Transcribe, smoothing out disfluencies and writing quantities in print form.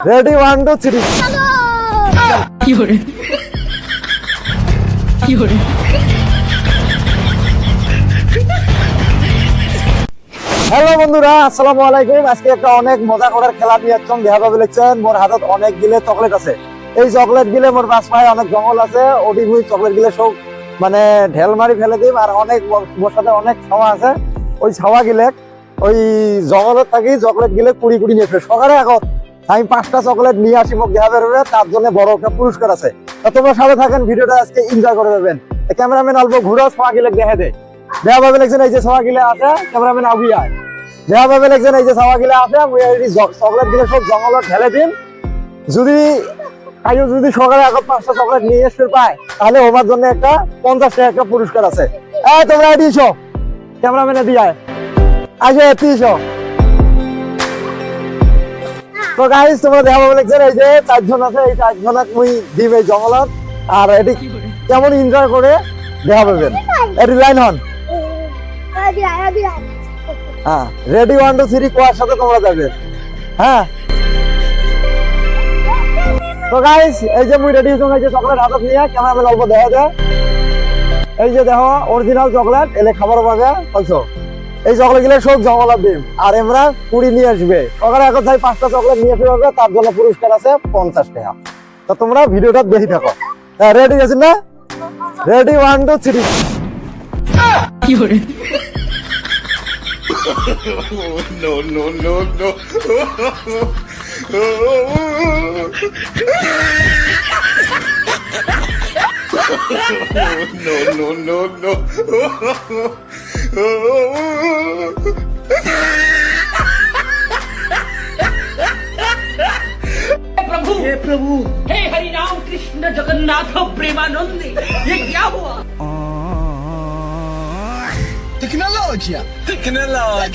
Ready 1 2 3 কি হরে কি হরে hello বন্ধুরা, আসসালামু আলাইকুম। আজকে একটা অনেক মজা করার খেলা নিয়ে আসছেন। দেখা পাবে লিখছেন মোর হাতত অনেক গিলে চকলেট আছে। এই চকলেট গিলে মোর পাশ পায়ে অনেক জঙ্গল আছে, ওটি মুই চকলেট গিলে সব মানে ঢেল মারি ফেলে দিম। আর অনেক মোর সাথে অনেক ছাওয়া আছে, ওই ছাওয়া গিলে ওই জঙ্গলত থাকি চকলেট গিলে কুড়ি কুড়ি নিয়ে ফেলে সকালে আগত আমি 5টা চকলেট নিয়ে আসি, মোক দেখা বেরোবে, তার জন্য বড় একটা পুরস্কার আছে। তা তোমরা সাথে থাকেন, ভিডিওটা আজকে এনজয় করে দেবেন। ক্যামেরাম্যান অল্প ঘুরো, ছাওয়া গিলে দেখে দেয়। দেখা পাবে লিখছেন এই যে ছাওয়া গিলে আছে, ক্যামেরাম্যান আগিয়ে আয়। দেখা পাবে লিখছেন এই যে ছাওয়া গিলে আছে, চকলেট গিলে সব জঙ্গলত ঢেলে দিন। যদি কাইও যদি সকালে আগত 5টা চকলেট নিয়ে এসে পায়, তাহলে ওমার জন্য একটা 50 টাকা একটা পুরস্কার আছে। এই তোমরা এটি এসো, ক্যামেরাম্যানে দিয়ে আয়। আগে এটি এসো। তো গাইস তোমরা দেখা পাবে লিখছেন এই যে 4 জন আছে, এই 4 জনক মুই দিম এই জঙ্গলত। আর এটি কেমন এনজয় করে দেখা পাবেন। এটি লাইন হন। হ্যাঁ, রেডি 1 2 3 কোয়ার সাথে তোমরা যাবে। হ্যাঁ, তো গাইস এই যে মুই রেডি হইছি, এই যে চকলেট হাতত নিয়ে ক্যামেরাম্যান অল্প দেখা যায়। এই যে দেখো অরিজিনাল চকলেট, এলে খাবার পাবে বলছো। এই চকলেট গুলো সব জঙ্গলত দিম, আর আমরা কুড়ি নিয়ে আসবে। সকালে এখন যাই 5টা চকলেট নিয়ে আসবে, তার জন্য পুরস্কার আছে 50 টাকা। তো তোমরা ভিডিওটা দেখি থাকো। হ্যাঁ, রেডি আছেন না? রেডি 1 2 3 কি হরে no, no, no, no. No, no, no, no. हे प्रभु हे हरि राम कृष्ण जगन्नाथ प्रेमानंद, ये क्या हुआ? Tecnologia.